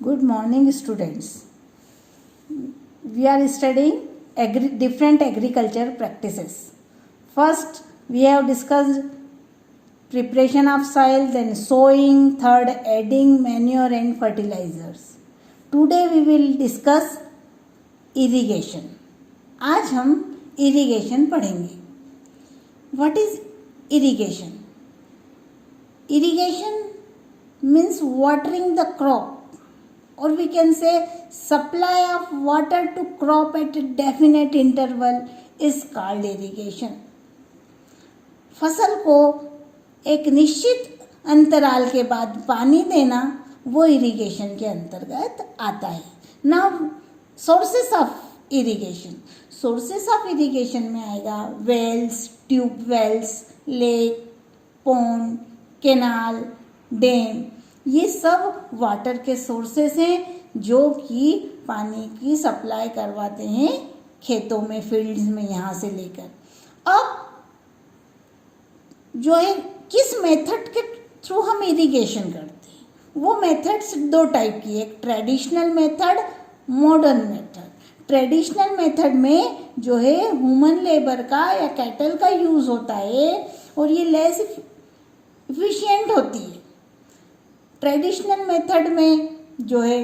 Good morning, students. We are studying different agriculture practices. First, we have discussed preparation of soil, then sowing, third, adding manure and fertilizers. Today we will discuss irrigation. आज हम irrigation पढ़ेंगे. What is irrigation? Irrigation means watering the crop, or we can say supply of water to crop at a definite interval is called irrigation. फसल को एक निश्चित अंतराल के बाद पानी देना वो इरिगेशन के अंतर्गत आता है. Now sources of irrigation. Sources of irrigation में आएगा wells, tube wells, lake, pond, canal, dam. ये सब वाटर के सोर्सेस हैं जो कि पानी की सप्लाई करवाते हैं खेतों में, फील्ड्स में, यहाँ से लेकर. अब जो है किस मेथड के थ्रू हम इरिगेशन करते हैं, वो मेथड्स दो टाइप की है. एक traditional method, modern method. Traditional method में जो है ह्यूमन लेबर का या कैटल का यूज़ होता है और ये लेस इफिशिएंट होती है. ट्रेडिशनल मेथड में जो है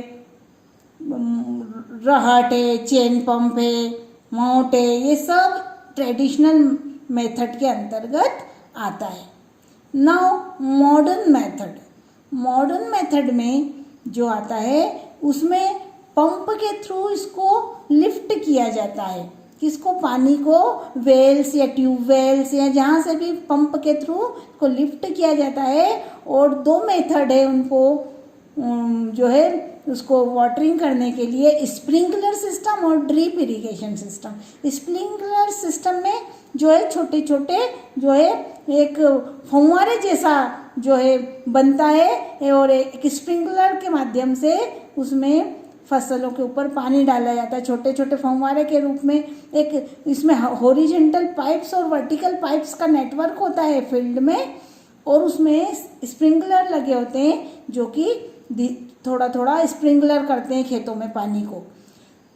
रहट है, चेन पंप है, माउट है, ये सब ट्रेडिशनल मेथड के अंतर्गत आता है. Now modern method. Modern method में जो आता है उसमें पंप के थ्रू इसको लिफ्ट किया जाता है. किसको? पानी को वेल्स या ट्यूबवेल्स या जहाँ से भी पंप के थ्रू को लिफ्ट किया जाता है. और दो मेथड है उनको जो है उसको वाटरिंग करने के लिए, स्प्रिंकलर सिस्टम और drip irrigation system. Sprinkler system में जो है छोटे छोटे जो है एक फव्वारे जैसा जो है बनता है और एक स्प्रिंकलर के माध्यम से उसमें फसलों के ऊपर पानी डाला जाता है छोटे छोटे फव्वारे के रूप में. एक इसमें हॉरिजॉन्टल पाइप्स और वर्टिकल पाइप्स का नेटवर्क होता है फील्ड में, और उसमें स्प्रिंकलर लगे होते हैं जो कि थोड़ा थोड़ा स्प्रिंकलर करते हैं खेतों में पानी को.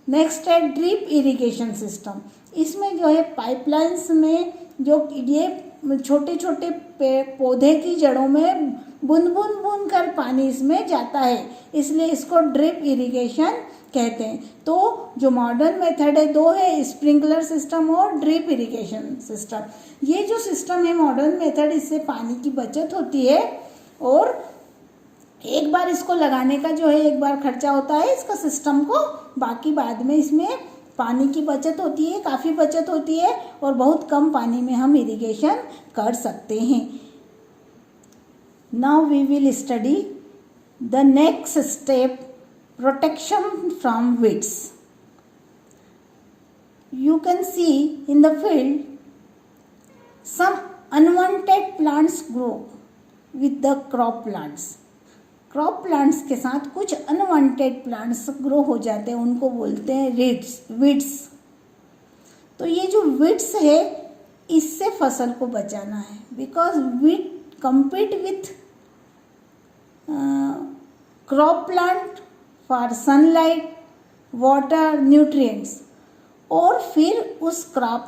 नेक्स्ट है ड्रिप इरिगेशन सिस्टम. इसमें जो है पाइपलाइंस में जो ये छोटे छोटे पौधे की जड़ों में बूंद बूंद बूंद कर पानी इसमें जाता है, इसलिए इसको ड्रिप इरिगेशन कहते हैं. तो जो मॉडर्न मेथड है दो है, स्प्रिंकलर सिस्टम और ड्रिप इरिगेशन सिस्टम. ये जो सिस्टम है मॉडर्न मेथड, इससे पानी की बचत होती है और एक बार इसको लगाने का जो है एक बार खर्चा होता है इसका सिस्टम को, बाकी बाद में इसमें पानी की बचत होती है, काफ़ी बचत होती है और बहुत कम पानी में हम इरिगेशन कर सकते हैं. Now we will study the next step, protection from weeds. You can see in the field some unwanted plants grow with the crop plants. Crop plants के साथ कुछ अनवांटेड प्लांट्स ग्रो हो जाते हैं, उनको बोलते हैं वीड्स. तो ये जो वीड्स है इससे फसल को बचाना है, because weed compete with crop plant for sunlight, water, nutrients, और फिर उस क्रॉप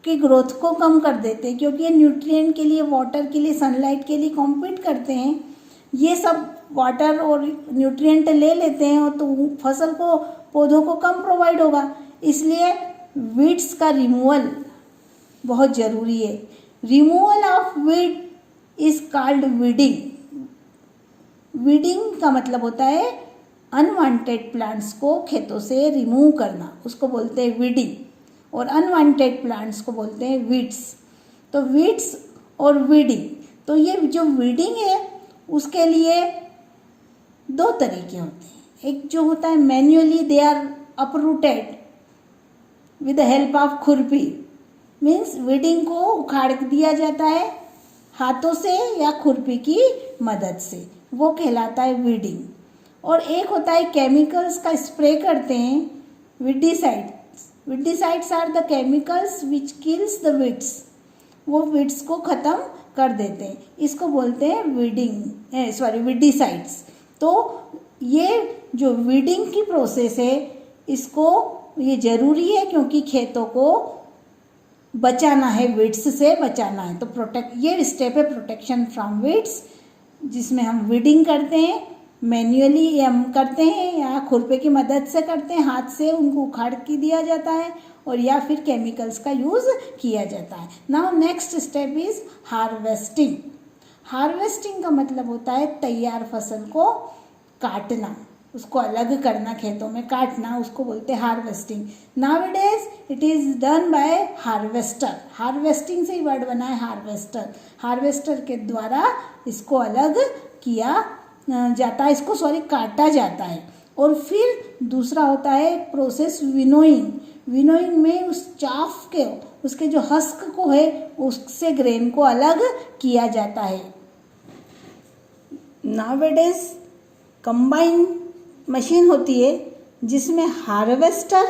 की ग्रोथ को कम कर देते हैं क्योंकि ये न्यूट्रिएंट के लिए, वाटर के लिए, सनलाइट के लिए कॉम्पीट करते हैं. ये सब वाटर और न्यूट्रिएंट ले लेते हैं और तो फसल को, पौधों को कम प्रोवाइड होगा. इसलिए वीड्स का रिमूवल बहुत ज़रूरी है. Removal of weed is called weeding. Weeding का मतलब होता है अनवांटेड प्लांट्स को खेतों से रिमूव करना, उसको बोलते हैं वीडिंग. और अनवांटेड प्लांट्स को बोलते हैं वीड्स. तो वीड्स और वीडिंग, तो ये जो वीडिंग है उसके लिए दो तरीके होते हैं. एक जो होता है manually, they are uprooted with the help of खुरपी. मीन्स वीडिंग को उखाड़ दिया जाता है हाथों से या खुरपी की मदद से, वो कहलाता है वीडिंग. और एक होता है केमिकल्स का स्प्रे करते हैं, weedicides. Weedicides are the chemicals which kills the weeds. वो वीड्स को ख़त्म कर देते हैं, इसको बोलते हैं वीडिसाइड्स. तो ये जो वीडिंग की प्रोसेस है इसको ये ज़रूरी है क्योंकि खेतों को बचाना है, वीड्स से बचाना है। तो ये स्टेप है प्रोटेक्शन फ्रॉम वीड्स, जिसमें हम वीडिंग करते हैं, मैन्युअली हम करते हैं या खुरपे की मदद से करते हैं, हाथ से उनको उखाड़ के दिया जाता है और या फिर केमिकल्स का यूज़ किया जाता है। Now next step is harvesting. Harvesting का मतलब होता है तैयार फसल को काटना, उसको अलग करना, खेतों में काटना, उसको बोलते हैं harvesting. Nowadays it is done by harvester. Harvesting से ही वर्ड बना है हार्वेस्टर। हार्वेस्टर के द्वारा इसको अलग किया जाता है, इसको काटा जाता है। और फिर दूसरा होता है प्रोसेस विनोइंग। विनोइंग में उस चाफ के, उसके जो हस्क को है उससे ग्रेन को अलग किया जाता है। नाउअडेज कंबाइन मशीन होती है जिसमें हार्वेस्टर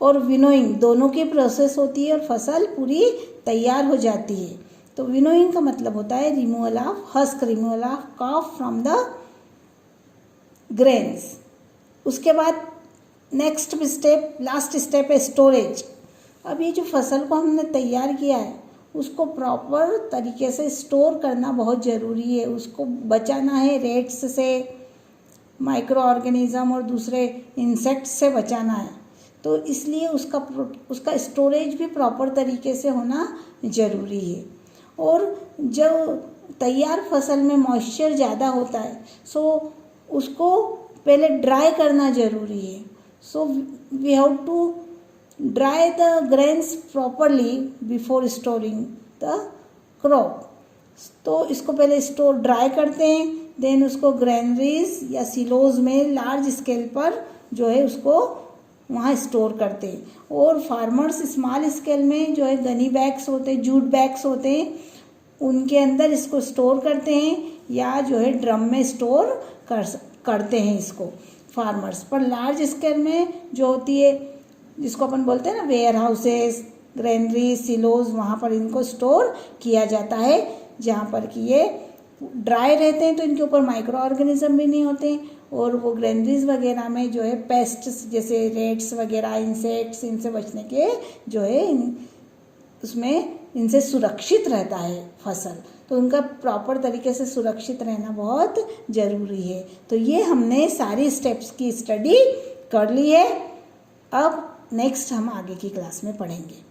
और विनोइंग दोनों की प्रोसेस होती है और फसल पूरी तैयार हो जाती है। तो विनोइंग का मतलब होता है removal of husk, removal of chaff from the grains. उसके बाद नेक्स्ट स्टेप, लास्ट स्टेप है स्टोरेज। अब ये जो फसल को हमने तैयार किया है उसको प्रॉपर तरीके से स्टोर करना बहुत ज़रूरी है। उसको बचाना है रेट्स से, माइक्रो ऑर्गेनिज्म और दूसरे इंसेक्ट्स से बचाना है। तो इसलिए उसका स्टोरेज भी प्रॉपर तरीके से होना ज़रूरी है। और जब तैयार फसल में मॉइस्चर ज़्यादा होता है सो उसको पहले ड्राई करना ज़रूरी है। So we have to dry the grains properly before storing the crop. तो इसको पहले ड्राई करते हैं, देन उसको ग्रेनरीज या सिलोज में लार्ज स्केल पर जो है उसको वहाँ स्टोर करते हैं। और फार्मर्स स्मॉल स्केल में जो है गनी बैग्स होते हैं, जूट बैग्स होते हैं, उनके अंदर इसको स्टोर करते हैं या जो है ड्रम में स्टोर करते हैं इसको फार्मर्स। पर लार्ज स्केल में जो होती है जिसको अपन बोलते हैं ना वेयर हाउसेस, ग्रेनरी, सिलोज, वहाँ पर इनको स्टोर किया जाता है जहाँ पर कि ये ड्राई रहते हैं तो इनके ऊपर माइक्रो ऑर्गेनिज्म भी नहीं होते। और वो ग्रेनरीज वगैरह में जो है पेस्ट्स जैसे रेट्स वगैरह, इंसेक्ट्स, इनसे बचने के जो है उसमें इनसे सुरक्षित रहता है फसल। तो उनका प्रॉपर तरीके से सुरक्षित रहना बहुत ज़रूरी है। तो ये हमने सारी स्टेप्स की स्टडी कर ली है। अब नेक्स्ट हम आगे की क्लास में पढ़ेंगे।